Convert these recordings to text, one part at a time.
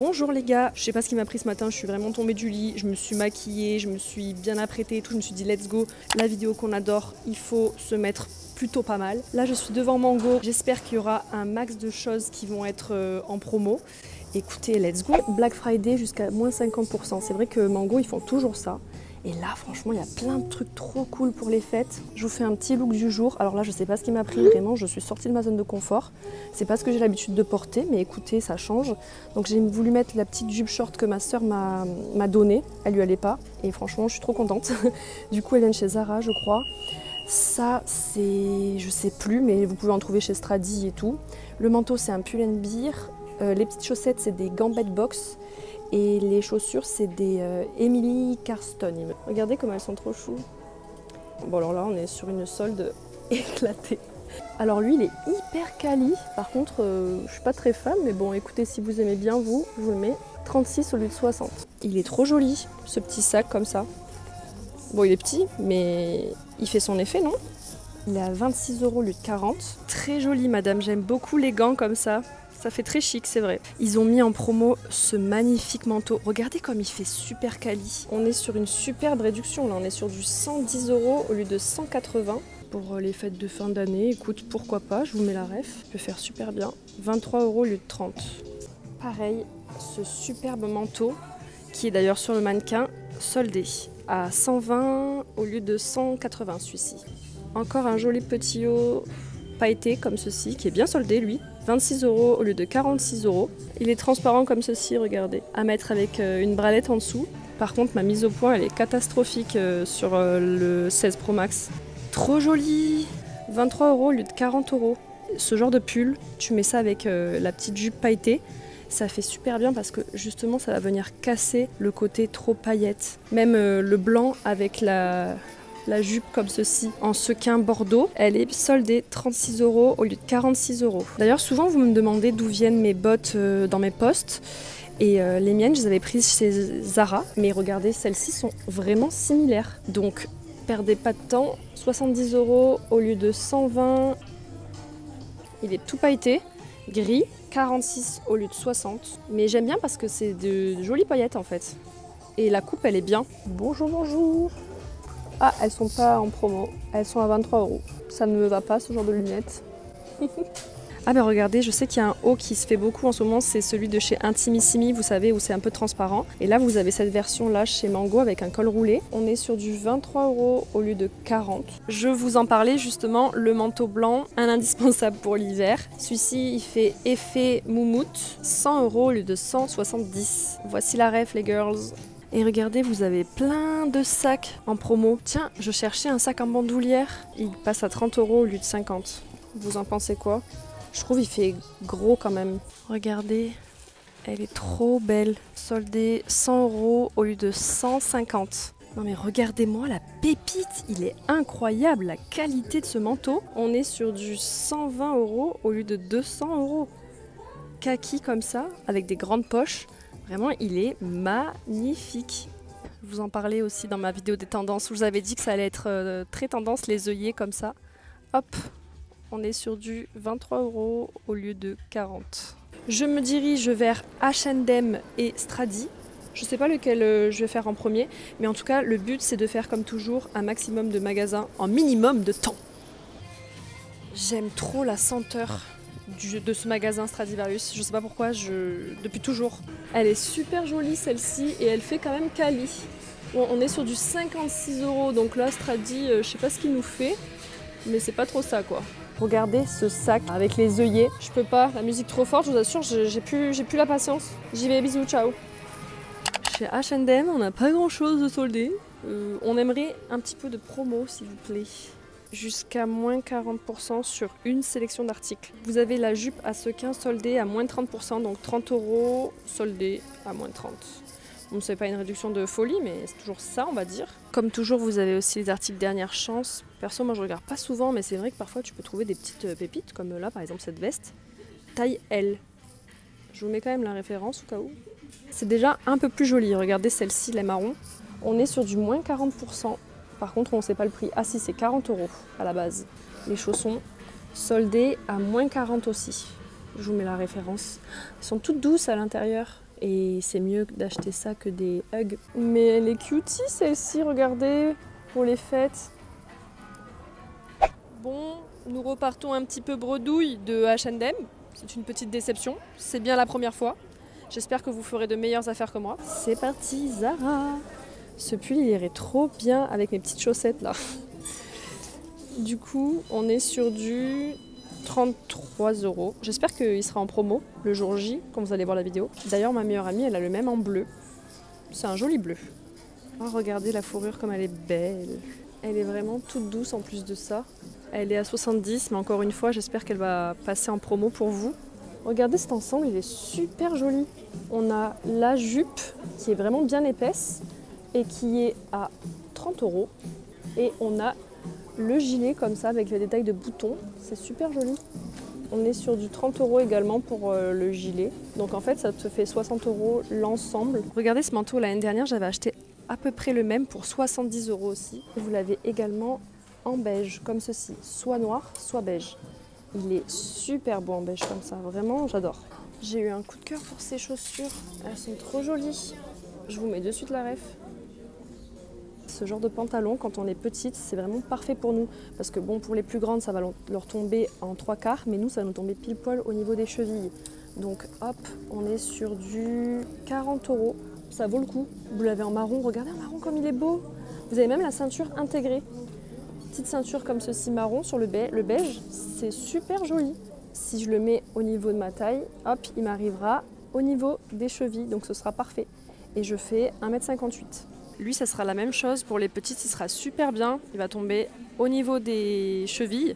Bonjour les gars, je sais pas ce qui m'a pris ce matin, je suis vraiment tombée du lit, je me suis maquillée, je me suis bien apprêtée et tout, je me suis dit let's go, la vidéo qu'on adore, il faut se mettre plutôt pas mal. Là je suis devant Mango, j'espère qu'il y aura un max de choses qui vont être en promo. Écoutez, let's go, Black Friday jusqu'à moins 50%, c'est vrai que Mango ils font toujours ça. Et là, franchement, il y a plein de trucs trop cool pour les fêtes. Je vous fais un petit look du jour. Alors là, je sais pas ce qui m'a pris, vraiment, je suis sortie de ma zone de confort. C'est pas ce que j'ai l'habitude de porter, mais écoutez, ça change. Donc j'ai voulu mettre la petite jupe short que ma soeur m'a donnée. Elle lui allait pas. Et franchement, je suis trop contente. Du coup, elle vient de chez Zara, je crois. Ça, c'est... je sais plus, mais vous pouvez en trouver chez Stradi et tout. Le manteau, c'est un pull and beer. Les petites chaussettes, c'est des gambettes box. Et les chaussures, c'est des Emily Carston. Regardez comme elles sont trop chou. Bon, alors là, on est sur une solde éclatée. Alors lui, il est hyper quali. Par contre, je suis pas très fan, mais bon, écoutez, si vous aimez bien, je vous le mets 36 au lieu de 60. Il est trop joli, ce petit sac comme ça. Bon, il est petit, mais il fait son effet, non? Il est à 26 € au lieu de 40. Très joli, madame. J'aime beaucoup les gants comme ça. Ça fait très chic, c'est vrai. Ils ont mis en promo ce magnifique manteau. Regardez comme il fait super quali. On est sur une superbe réduction, là. On est sur du 110 € au lieu de 180. Pour les fêtes de fin d'année, écoute, pourquoi pas, je vous mets la ref. Ça peut faire super bien. 23 € au lieu de 30. Pareil, ce superbe manteau, qui est d'ailleurs sur le mannequin, soldé à 120 au lieu de 180 celui-ci. Encore un joli petit haut pailleté comme ceci, qui est bien soldé lui. 26 € au lieu de 46 €. Il est transparent comme ceci, regardez. À mettre avec une bralette en dessous. Par contre, ma mise au point, elle est catastrophique sur le 16 Pro Max. Trop joli! 23 € au lieu de 40 €. Ce genre de pull, tu mets ça avec la petite jupe pailletée. Ça fait super bien parce que justement, ça va venir casser le côté trop paillette. Même le blanc avec la jupe comme ceci en sequin bordeaux, elle est soldée 36 € au lieu de 46 €. D'ailleurs, souvent vous me demandez d'où viennent mes bottes dans mes posts. Et les miennes, je les avais prises chez Zara. Mais regardez, celles-ci sont vraiment similaires. Donc, perdez pas de temps. 70 € au lieu de 120. Il est tout pailleté, gris. 46 au lieu de 60. Mais j'aime bien parce que c'est de jolies paillettes en fait. Et la coupe, elle est bien. Bonjour, bonjour. Ah, elles sont pas en promo, elles sont à 23 €. Ça ne me va pas ce genre de lunettes. Ah ben regardez, je sais qu'il y a un haut qui se fait beaucoup en ce moment, c'est celui de chez Intimissimi, vous savez, où c'est un peu transparent. Et là, vous avez cette version-là chez Mango avec un col roulé. On est sur du 23 € au lieu de 40. Je vous en parlais justement, le manteau blanc, un indispensable pour l'hiver. Celui-ci, il fait effet moumoute, 100 € au lieu de 170. Voici la ref, les girls. Et regardez, vous avez plein de sacs en promo. Tiens, je cherchais un sac en bandoulière. Il passe à 30 € au lieu de 50. Vous en pensez quoi? Je trouve il fait gros quand même. Regardez, elle est trop belle. Soldée 100 € au lieu de 150. Non mais regardez-moi la pépite, il est incroyable la qualité de ce manteau. On est sur du 120 € au lieu de 200 €. Kaki comme ça, avec des grandes poches. Vraiment, il est magnifique. Je vous en parlais aussi dans ma vidéo des tendances où je vous avais dit que ça allait être très tendance, les œillets comme ça. Hop, on est sur du 23 € au lieu de 40. Je me dirige vers H&M et Stradi. Je ne sais pas lequel je vais faire en premier, mais en tout cas, le but c'est de faire comme toujours un maximum de magasins en minimum de temps. J'aime trop la senteur de ce magasin Stradivarius, je sais pas pourquoi, depuis toujours. Elle est super jolie celle-ci et elle fait quand même quali. Bon, on est sur du 56 €, donc là Stradi, je sais pas ce qu'il nous fait, mais c'est pas trop ça quoi. Regardez ce sac avec les œillets, je peux pas, la musique trop forte, je vous assure, j'ai plus la patience. J'y vais, bisous, ciao. Chez H&M, on n'a pas grand chose de soldé. On aimerait un petit peu de promo s'il vous plaît. Jusqu'à moins 40% sur une sélection d'articles. Vous avez la jupe à sequin soldée à moins 30%, donc 30 € soldée à moins 30. Bon, c'est pas une réduction de folie, mais c'est toujours ça, on va dire. Comme toujours, vous avez aussi les articles dernière chance. Perso, moi je regarde pas souvent, mais c'est vrai que parfois tu peux trouver des petites pépites, comme là par exemple cette veste, taille L. Je vous mets quand même la référence au cas où. C'est déjà un peu plus joli, regardez celle-ci, les marrons. On est sur du moins 40%. Par contre, on ne sait pas le prix. Ah si, c'est 40 € à la base. Les chaussons soldés à moins 40 aussi. Je vous mets la référence. Elles sont toutes douces à l'intérieur. Et c'est mieux d'acheter ça que des Hugs. Mais elle est cutie celle-ci, regardez, pour les fêtes. Bon, nous repartons un petit peu bredouille de H&M. C'est une petite déception, c'est bien la première fois. J'espère que vous ferez de meilleures affaires que moi. C'est parti, Zara. Ce pull, il irait trop bien avec mes petites chaussettes là. Du coup, on est sur du 33 €. J'espère qu'il sera en promo le jour J, quand vous allez voir la vidéo. D'ailleurs, ma meilleure amie, elle a le même en bleu. C'est un joli bleu. Oh, regardez la fourrure comme elle est belle. Elle est vraiment toute douce en plus de ça. Elle est à 70, mais encore une fois, j'espère qu'elle va passer en promo pour vous. Regardez cet ensemble, il est super joli. On a la jupe qui est vraiment bien épaisse et qui est à 30 €. Et on a le gilet comme ça avec le détail de boutons. C'est super joli. On est sur du 30 € également pour le gilet. Donc en fait, ça te fait 60 € l'ensemble. Regardez ce manteau, l'année dernière, j'avais acheté à peu près le même pour 70 € aussi. Vous l'avez également en beige, comme ceci. Soit noir, soit beige. Il est super beau en beige comme ça, vraiment j'adore. J'ai eu un coup de cœur pour ces chaussures, elles sont trop jolies. Je vous mets de suite la ref. Ce genre de pantalon, quand on est petite, c'est vraiment parfait pour nous. Parce que bon, pour les plus grandes, ça va leur tomber en 3/4, mais nous, ça va nous tomber pile poil au niveau des chevilles. Donc hop, on est sur du 40 €. Ça vaut le coup. Vous l'avez en marron, regardez en marron comme il est beau. Vous avez même la ceinture intégrée. Petite ceinture comme ceci marron sur le beige, c'est super joli. Si je le mets au niveau de ma taille, hop, il m'arrivera au niveau des chevilles, donc ce sera parfait. Et je fais 1,58 m. Lui, ça sera la même chose pour les petites, il sera super bien. Il va tomber au niveau des chevilles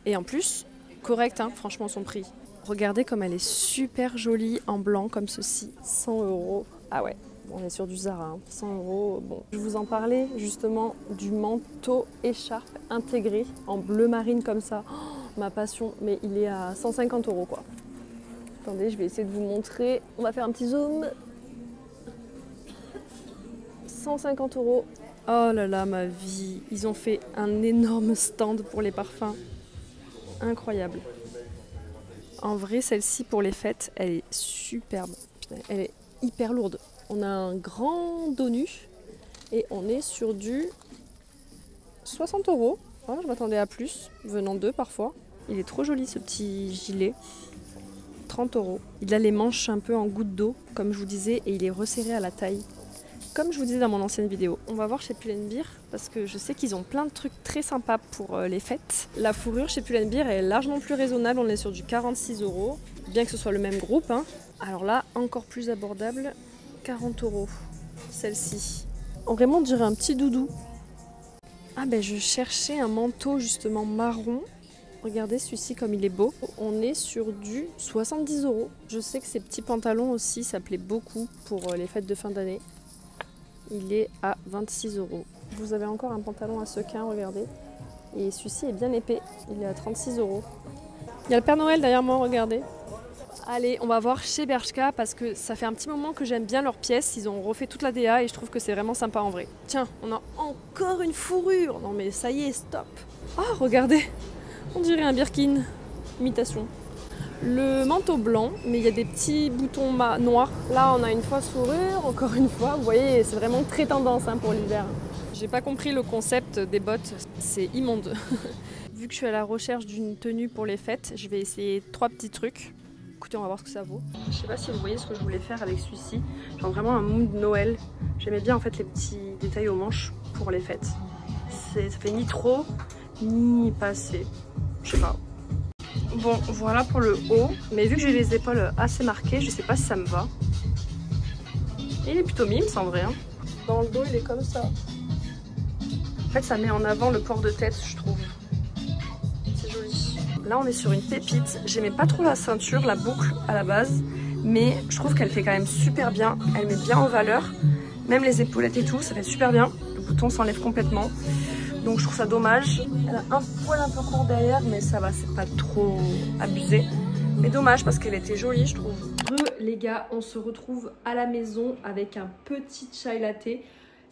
et en plus, correct, hein, franchement son prix. Regardez comme elle est super jolie en blanc comme ceci, 100 €. Ah ouais. On est sur du Zara, hein. 100 €. Bon. Je vous en parlais justement du manteau écharpe intégré en bleu marine comme ça. Oh, ma passion, mais il est à 150 € quoi. Attendez, je vais essayer de vous montrer. On va faire un petit zoom. 150 €. Oh là là, ma vie. Ils ont fait un énorme stand pour les parfums. Incroyable. En vrai, celle-ci pour les fêtes, elle est superbe. Elle est hyper lourde. On a un grand dos nu et on est sur du 60 €. Ah, je m'attendais à plus, venant d'eux parfois. Il est trop joli ce petit gilet. 30 €. Il a les manches un peu en goutte d'eau, comme je vous disais, et il est resserré à la taille. Comme je vous disais dans mon ancienne vidéo. On va voir chez Pull&Bear parce que je sais qu'ils ont plein de trucs très sympas pour les fêtes. La fourrure chez Pull&Bear est largement plus raisonnable. On est sur du 46 €, bien que ce soit le même groupe, hein. Alors là, encore plus abordable. 40 €, celle-ci. Vraiment, on dirait un petit doudou. Ah ben, je cherchais un manteau justement marron. Regardez celui-ci comme il est beau. On est sur du 70 €. Je sais que ces petits pantalons aussi, ça plaît beaucoup pour les fêtes de fin d'année. Il est à 26 €. Vous avez encore un pantalon à sequins, regardez. Et celui-ci est bien épais. Il est à 36 €. Il y a le Père Noël derrière moi, regardez. Allez, on va voir chez Bershka parce que ça fait un petit moment que j'aime bien leurs pièces. Ils ont refait toute la DA et je trouve que c'est vraiment sympa en vrai. Tiens, on a encore une fourrure. Non mais ça y est, stop. Oh, regardez. On dirait un Birkin. Imitation. Le manteau blanc, mais il y a des petits boutons noirs. Là, on a une fausse fourrure, encore une fois. Vous voyez, c'est vraiment très tendance hein, pour l'hiver. J'ai pas compris le concept des bottes. C'est immonde. Vu que je suis à la recherche d'une tenue pour les fêtes, je vais essayer 3 petits trucs. Écoutez, on va voir ce que ça vaut. Je sais pas si vous voyez ce que je voulais faire avec celui-ci. Genre vraiment un mood Noël. J'aimais bien en fait les petits détails aux manches pour les fêtes. Ça fait ni trop, ni pas assez. Je sais pas. Bon, voilà pour le haut. Mais vu que j'ai les épaules assez marquées, je sais pas si ça me va. Et il est plutôt mimes en vrai. Hein. Dans le dos, il est comme ça. En fait, ça met en avant le port de tête, je trouve. C'est joli. Là, on est sur une pépite. J'aimais pas trop la ceinture, la boucle à la base. Mais je trouve qu'elle fait quand même super bien. Elle met bien en valeur. Même les épaulettes et tout, ça fait super bien. Le bouton s'enlève complètement. Donc je trouve ça dommage. Elle a un poil un peu court derrière, mais ça va, c'est pas trop abusé. Mais dommage parce qu'elle était jolie, je trouve. Les gars, on se retrouve à la maison avec un petit chai latte.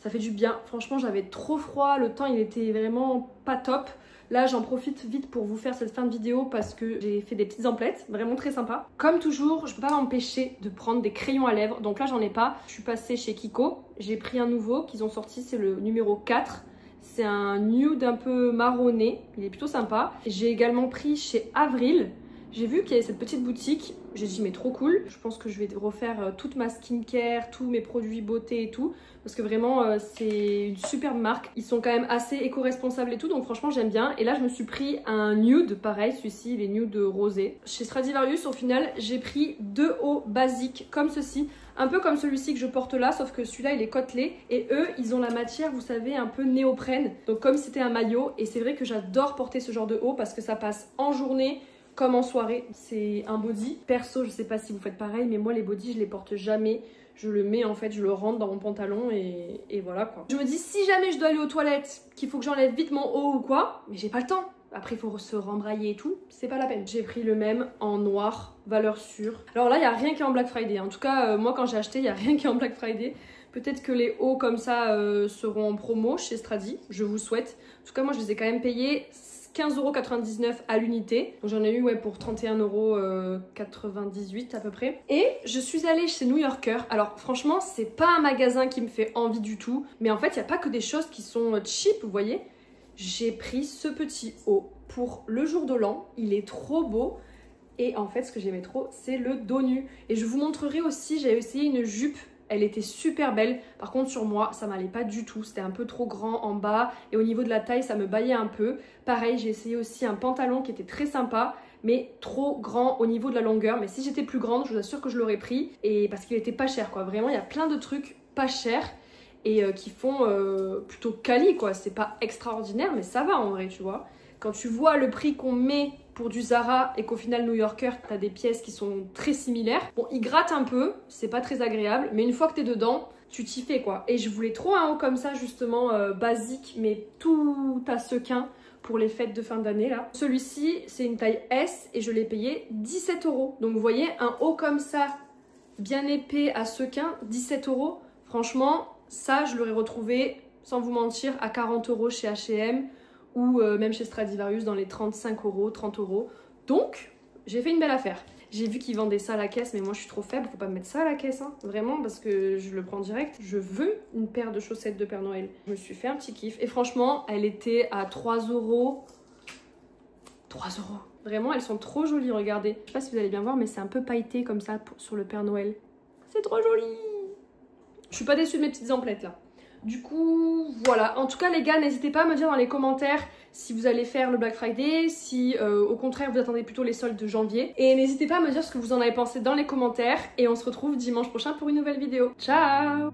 Ça fait du bien. Franchement, j'avais trop froid. Le temps, il était vraiment pas top. Là j'en profite vite pour vous faire cette fin de vidéo parce que j'ai fait des petites emplettes, vraiment très sympa. Comme toujours, je peux pas m'empêcher de prendre des crayons à lèvres, donc là j'en ai pas. Je suis passée chez Kiko, j'ai pris un nouveau qu'ils ont sorti, c'est le numéro 4. C'est un nude un peu marronné, il est plutôt sympa. J'ai également pris chez Avril. J'ai vu qu'il y avait cette petite boutique, j'ai dit mais trop cool. Je pense que je vais refaire toute ma skincare, tous mes produits beauté et tout. Parce que vraiment c'est une superbe marque. Ils sont quand même assez éco-responsables et tout, donc franchement j'aime bien. Et là je me suis pris un nude, pareil, celui-ci il est nude rosé. Chez Stradivarius au final j'ai pris 2 hauts basiques comme ceci. Un peu comme celui-ci que je porte là, sauf que celui-là il est côtelé. Et eux ils ont la matière, vous savez, un peu néoprène. Donc comme si c'était un maillot. Et c'est vrai que j'adore porter ce genre de haut parce que ça passe en journée comme en soirée. C'est un body. Perso, je sais pas si vous faites pareil, mais moi les bodys je les porte jamais. Je le mets en fait, je le rentre dans mon pantalon et voilà quoi. Je me dis si jamais je dois aller aux toilettes, qu'il faut que j'enlève vite mon haut ou quoi, mais j'ai pas le temps. Après il faut se rembrailler et tout, c'est pas la peine. J'ai pris le même en noir, valeur sûre. Alors là il y a rien qui est en Black Friday. En tout cas moi quand j'ai acheté il y a rien qui est en Black Friday. Peut-être que les hauts comme ça seront en promo chez Stradi, je vous souhaite. En tout cas moi je les ai quand même payés 15,99 € à l'unité. J'en ai eu ouais, pour 31,98 € à peu près. Et je suis allée chez New Yorker. Alors franchement, c'est pas un magasin qui me fait envie du tout. Mais en fait, il n'y a pas que des choses qui sont cheap, vous voyez. J'ai pris ce petit haut pour le jour de l'an. Il est trop beau. Et en fait, ce que j'aimais trop, c'est le dos nu. Et je vous montrerai aussi, j'ai essayé une jupe. Elle était super belle, par contre sur moi ça m'allait pas du tout, c'était un peu trop grand en bas et au niveau de la taille ça me baillait un peu. Pareil j'ai essayé aussi un pantalon qui était très sympa mais trop grand au niveau de la longueur, mais si j'étais plus grande je vous assure que je l'aurais pris et parce qu'il était pas cher quoi, vraiment il y a plein de trucs pas chers et qui font plutôt quali quoi, c'est pas extraordinaire mais ça va en vrai tu vois. Quand tu vois le prix qu'on met pour du Zara et qu'au final New Yorker t'as des pièces qui sont très similaires. Bon il gratte un peu, c'est pas très agréable, mais une fois que t'es dedans, tu t'y fais quoi. Et je voulais trop un haut comme ça justement basique mais tout à sequin pour les fêtes de fin d'année là. Celui-ci c'est une taille S et je l'ai payé 17 €. Donc vous voyez un haut comme ça, bien épais à sequin, 17 €. Franchement ça je l'aurais retrouvé sans vous mentir à 40 € chez H&M. Ou même chez Stradivarius dans les 35 €, 30 €. Donc, j'ai fait une belle affaire. J'ai vu qu'ils vendaient ça à la caisse, mais moi je suis trop faible, faut pas me mettre ça à la caisse, hein. Vraiment, parce que je le prends direct. Je veux une paire de chaussettes de Père Noël. Je me suis fait un petit kiff. Et franchement, elle était à 3 €. 3 €. Vraiment, elles sont trop jolies, regardez. Je sais pas si vous allez bien voir, mais c'est un peu pailleté comme ça sur le Père Noël. C'est trop joli. Je suis pas déçue de mes petites emplettes là. Du coup, voilà. En tout cas, les gars, n'hésitez pas à me dire dans les commentaires si vous allez faire le Black Friday, si au contraire vous attendez plutôt les soldes de janvier. Et n'hésitez pas à me dire ce que vous en avez pensé dans les commentaires. Et on se retrouve dimanche prochain pour une nouvelle vidéo. Ciao!